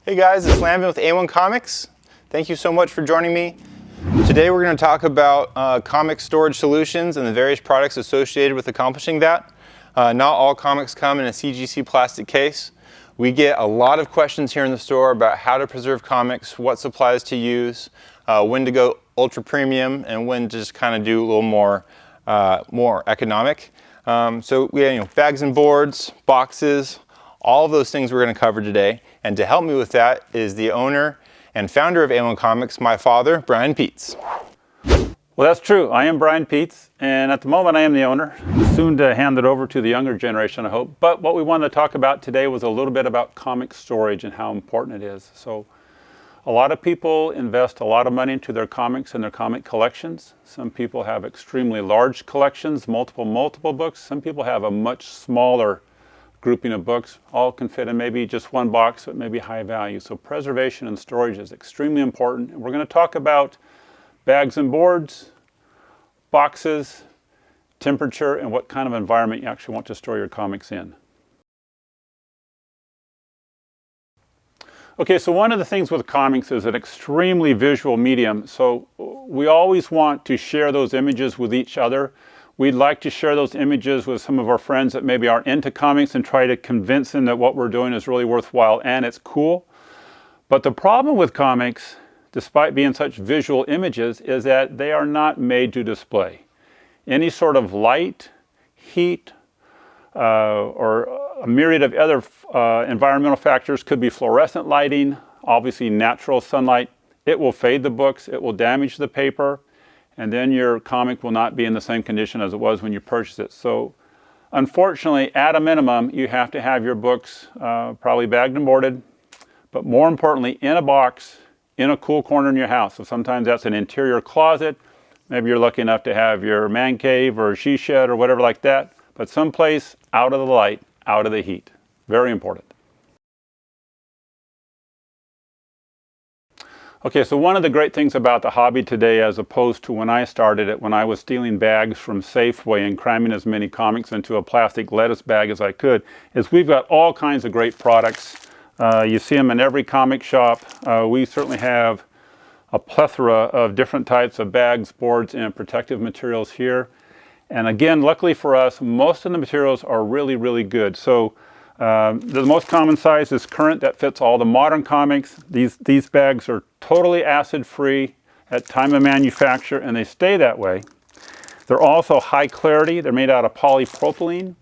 Hey guys, it's Landon with A1 Comics. Thank you so much for joining me. Today we're going to talk about comic storage solutions and the various products associated with accomplishing that. Not all comics come in a CGC plastic case. We get a lot of questions here in the store about how to preserve comics, what supplies to use, when to go ultra premium, and when to just kind of do a little more economic. So we have bags and boards, boxes, all of those things we're going to cover today. And to help me with that is the owner and founder of A1 Comics, my father, Brian Peets. Well, that's true. I am Brian Peets, and at the moment I am the owner. Soon to hand it over to the younger generation, I hope. But what we wanted to talk about today was a little bit about comic storage and how important it is. So a lot of people invest a lot of money into their comics and their comic collections. Some people have extremely large collections, multiple books. Some people have a much smaller grouping of books. All can fit in maybe just one box, but maybe high value. So preservation and storage is extremely important. And we're going to talk about bags and boards, boxes, temperature, and what kind of environment you actually want to store your comics in. Okay, so one of the things with comics is an extremely visual medium. So we always want to share those images with each other. We'd like to share those images with some of our friends that maybe aren't into comics and try to convince them that what we're doing is really worthwhile and it's cool. But the problem with comics, despite being such visual images, is that they are not made to display. Any sort of light, heat, or a myriad of other environmental factors, could be fluorescent lighting, obviously natural sunlight. It will fade the books, it will damage the paper, and then your comic will not be in the same condition as it was when you purchased it. So unfortunately, at a minimum, you have to have your books probably bagged and boarded, but more importantly, in a box, in a cool corner in your house. So sometimes that's an interior closet. Maybe you're lucky enough to have your man cave or she shed or whatever like that, but someplace out of the light, out of the heat. Very important. Okay, so one of the great things about the hobby today, as opposed to when I started it, when I was stealing bags from Safeway and cramming as many comics into a plastic lettuce bag as I could, is we've got all kinds of great products. You see them in every comic shop. We certainly have a plethora of different types of bags, boards, and protective materials here. And again, luckily for us, most of the materials are really, really good. So the most common size is current. That fits all the modern comics. These bags are totally acid-free at time of manufacture, and they stay that way. They're also high clarity. They're made out of polypropylene.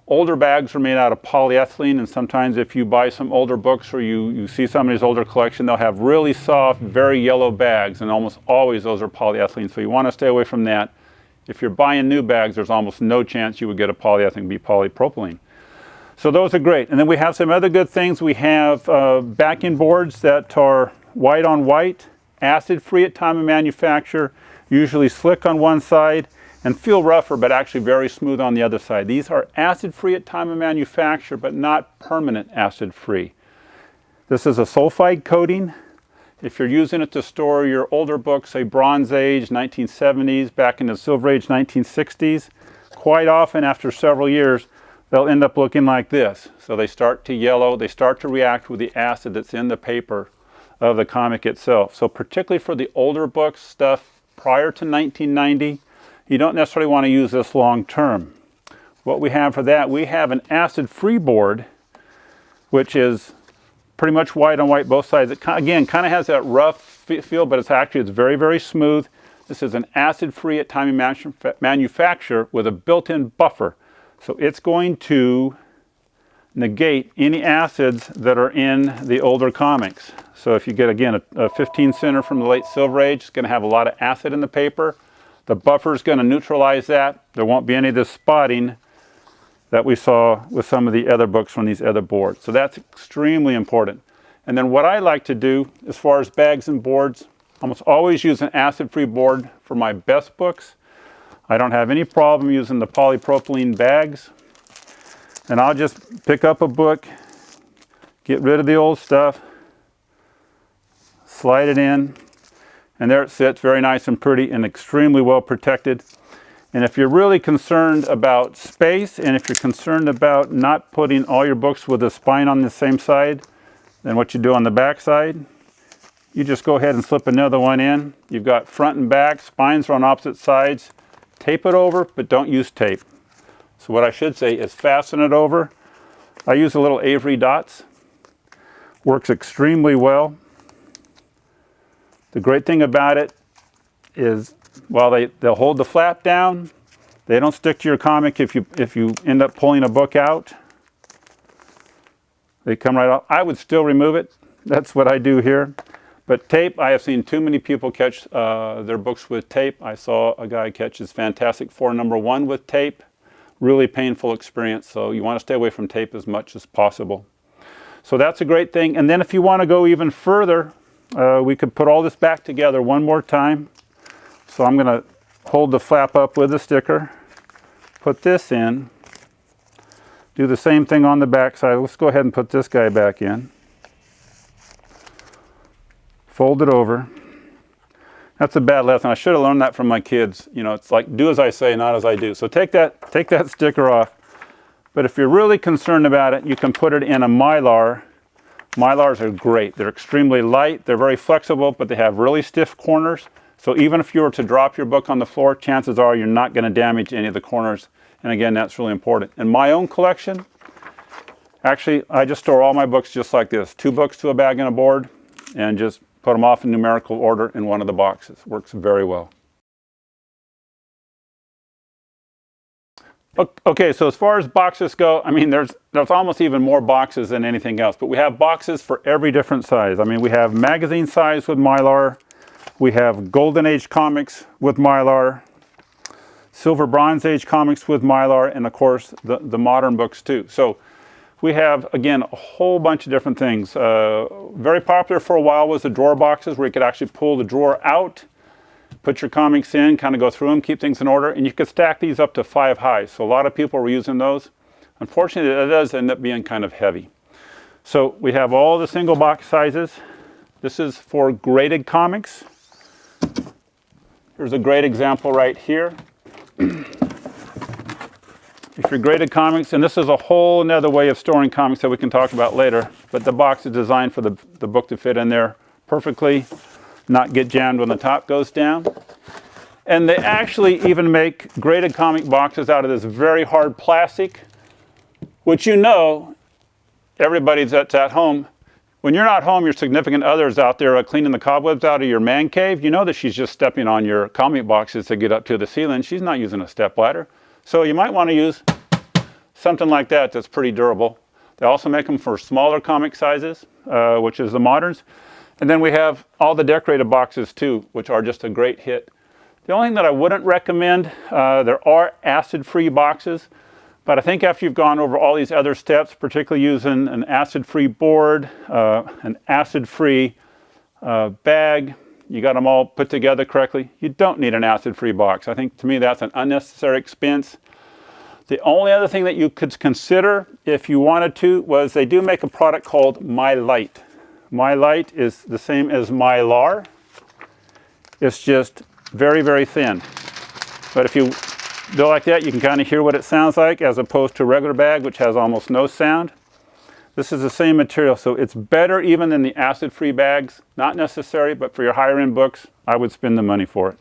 Older bags are made out of polyethylene, and sometimes if you buy some older books or you see somebody's older collection, they'll have really soft, very yellow bags, and almost always those are polyethylene, so you want to stay away from that. If you're buying new bags, there's almost no chance you would get a polyethylene, it'd be polypropylene. So those are great. And then we have some other good things. We have backing boards that are white on white, acid-free at time of manufacture, usually slick on one side, and feel rougher, but actually very smooth on the other side. These are acid-free at time of manufacture, but not permanent acid-free. This is a sulfide coating. If you're using it to store your older books, say Bronze Age, 1970s, back in the Silver Age, 1960s, quite often after several years, they'll end up looking like this. So they start to yellow, they start to react with the acid that's in the paper of the comic itself. So particularly for the older books, stuff prior to 1990, you don't necessarily want to use this long term. What we have for that, we have an acid-free board, which is pretty much white on white both sides. It again kind of has that rough feel, but it's very, very smooth. This is an acid-free at time of manufacture with a built-in buffer. So it's going to negate any acids that are in the older comics. So if you get, again, a 15 center from the late Silver Age, it's going to have a lot of acid in the paper. The buffer is going to neutralize that. There won't be any of this spotting that we saw with some of the other books from these other boards. So that's extremely important. And then what I like to do as far as bags and boards, almost always use an acid-free board for my best books. I don't have any problem using the polypropylene bags. And I'll just pick up a book, get rid of the old stuff, slide it in, and there it sits, very nice and pretty and extremely well protected. And if you're really concerned about space, and if you're concerned about not putting all your books with a spine on the same side, Then what you do on the back side, you just go ahead and slip another one in. You've got front and back, spines are on opposite sides. Tape it over, but don't use tape. So what I should say is fasten it over. I use a little Avery dots. Works extremely well. The great thing about it is, while they'll hold the flap down, they don't stick to your comic if you end up pulling a book out. They come right off. I would still remove it. That's what I do here. But tape, I have seen too many people catch their books with tape. I saw a guy catch his Fantastic Four #1 with tape. Really painful experience, so you want to stay away from tape as much as possible. So that's a great thing. And then if you want to go even further, we could put all this back together one more time. So I'm going to hold the flap up with a sticker, put this in, do the same thing on the back side. Let's go ahead and put this guy back in. Fold it over. That's a bad lesson. I should have learned that from my kids. You know, it's like, do as I say, not as I do. So take that sticker off. But if you're really concerned about it, you can put it in a Mylar. Mylars are great. They're extremely light. They're very flexible, but they have really stiff corners. So even if you were to drop your book on the floor, chances are you're not going to damage any of the corners. And again, that's really important. In my own collection, actually, I just store all my books just like this. 2 books to a bag and a board, and just put them off in numerical order in one of the boxes. Works very well. Okay, so as far as boxes go, I mean, there's almost even more boxes than anything else, but we have boxes for every different size. I mean, we have magazine size with Mylar, we have Golden Age comics with Mylar, Silver Bronze Age comics with Mylar, and of course, the modern books too. So we have, again, a whole bunch of different things. Very popular for a while was the drawer boxes, where you could actually pull the drawer out, put your comics in, kind of go through them, keep things in order, and you could stack these up to 5 high. So a lot of people were using those. Unfortunately, that does end up being kind of heavy. So we have all the single box sizes. This is for graded comics. Here's a great example right here. If you're graded comics, and this is a whole another way of storing comics that we can talk about later, but the box is designed for the book to fit in there perfectly, not get jammed when the top goes down. And they actually even make graded comic boxes out of this very hard plastic, which, you know, everybody that's at home, when you're not home, your significant other is out there cleaning the cobwebs out of your man cave. You know that she's just stepping on your comic boxes to get up to the ceiling. She's not using a step ladder. So you might want to use something like that that's pretty durable. They also make them for smaller comic sizes, which is the moderns. And then we have all the decorated boxes too, which are just a great hit. The only thing that I wouldn't recommend, there are acid-free boxes, but I think after you've gone over all these other steps, particularly using an acid-free board, an acid-free bag, you got them all put together correctly, you don't need an acid-free box. I think, to me, that's an unnecessary expense. The only other thing that you could consider, if you wanted to, was they do make a product called My Light. My Light is the same as Mylar. It's just very, very thin. But if you do it like that, you can kind of hear what it sounds like, as opposed to a regular bag, which has almost no sound. This is the same material, so it's better even than the acid-free bags. Not necessary, but for your higher-end books, I would spend the money for it.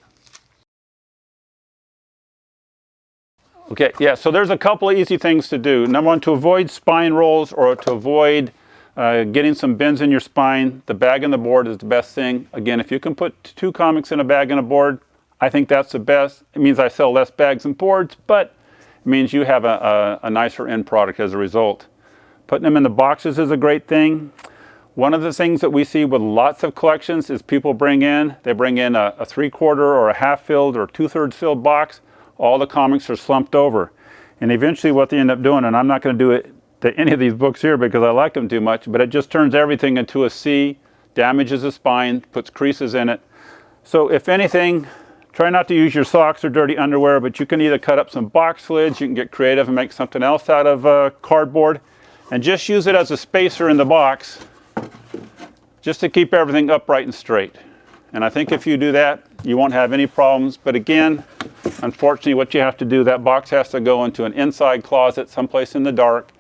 Okay, yeah, so there's a couple of easy things to do. Number one, to avoid spine rolls or to avoid getting some bends in your spine, the bag and the board is the best thing. Again, if you can put 2 comics in a bag and a board, I think that's the best. It means I sell less bags and boards, but it means you have a nicer end product as a result. Putting them in the boxes is a great thing. One of the things that we see with lots of collections is people bring in a 3/4 or a half filled or 2/3 filled box. All the comics are slumped over. And eventually what they end up doing, and I'm not going to do it to any of these books here because I like them too much, but it just turns everything into a C, damages the spine, puts creases in it. So if anything, try not to use your socks or dirty underwear, but you can either cut up some box lids, you can get creative and make something else out of cardboard, and just use it as a spacer in the box, just to keep everything upright and straight. And I think if you do that, you won't have any problems. But again, unfortunately, what you have to do, that box has to go into an inside closet someplace in the dark.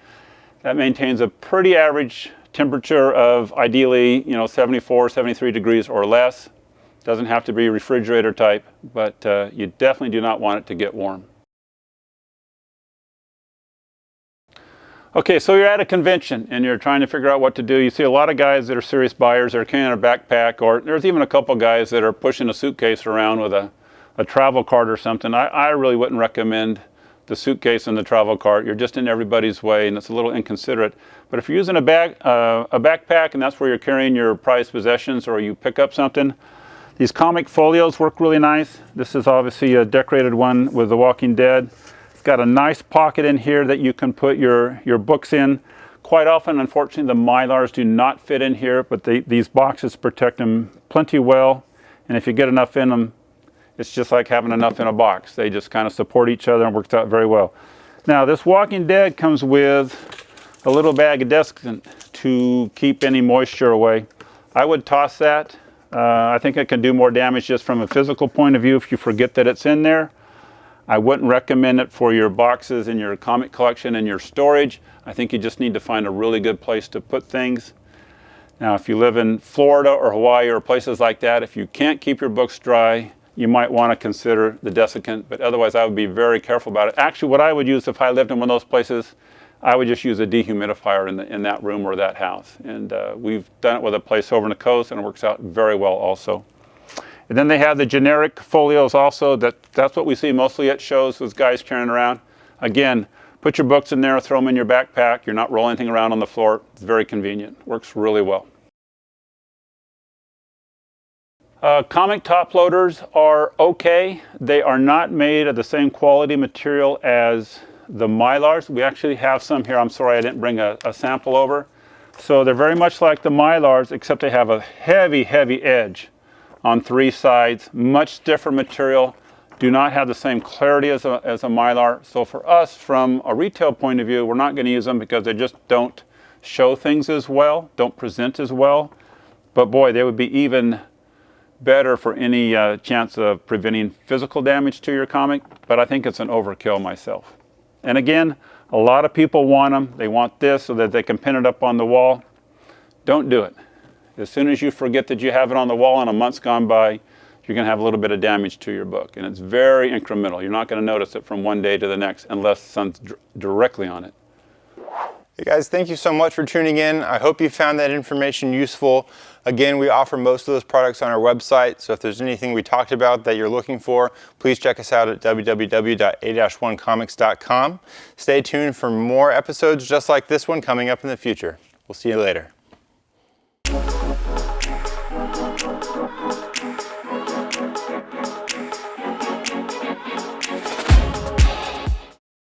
That maintains a pretty average temperature of ideally, 74, 73 degrees or less. Doesn't have to be refrigerator type, but you definitely do not want it to get warm. Okay, so you're at a convention and you're trying to figure out what to do. You see a lot of guys that are serious buyers that are carrying a backpack, or there's even a couple guys that are pushing a suitcase around with a travel cart or something. I really wouldn't recommend the suitcase and the travel cart. You're just in everybody's way, and it's a little inconsiderate. But if you're using a backpack and that's where you're carrying your prized possessions, or you pick up something, these comic folios work really nice. This is obviously a decorated one with The Walking Dead. It's got a nice pocket in here that you can put your books in. Quite often, unfortunately, the Mylars do not fit in here, but these boxes protect them plenty well. And if you get enough in them, it's just like having enough in a box. They just kind of support each other and works out very well. Now, this Walking Dead comes with a little bag of desiccant to keep any moisture away. I would toss that. I think it can do more damage just from a physical point of view if you forget that it's in there. I wouldn't recommend it for your boxes in your comic collection and your storage. I think you just need to find a really good place to put things. Now, if you live in Florida or Hawaii or places like that, if you can't keep your books dry, you might want to consider the desiccant, but otherwise I would be very careful about it. Actually, what I would use if I lived in one of those places, I would just use a dehumidifier in that room or that house. And we've done it with a place over on the coast, and it works out very well also. And then they have the generic folios also. That's what we see mostly at shows with guys carrying around. Again, put your books in there, throw them in your backpack. You're not rolling anything around on the floor. It's very convenient. Works really well. Comic top loaders are okay. They are not made of the same quality material as the Mylars. We actually have some here. I'm sorry I didn't bring a sample over. So they're very much like the Mylars, except they have a heavy, heavy edge on three sides. Much stiffer material. Do not have the same clarity as a Mylar. So for us, from a retail point of view, we're not going to use them because they just don't show things as well, don't present as well. But boy, they would be even better for any chance of preventing physical damage to your comic, but I think it's an overkill myself. And again, a lot of people want them. They want this so that they can pin it up on the wall. Don't do it. As soon as you forget that you have it on the wall and a month's gone by, you're going to have a little bit of damage to your book. And it's very incremental. You're not going to notice it from one day to the next unless the sun's directly on it. Hey guys, thank you so much for tuning in. I hope you found that information useful. Again, we offer most of those products on our website, so if there's anything we talked about that you're looking for, please check us out at www.a-1comics.com. Stay tuned for more episodes just like this one coming up in the future. We'll see you later.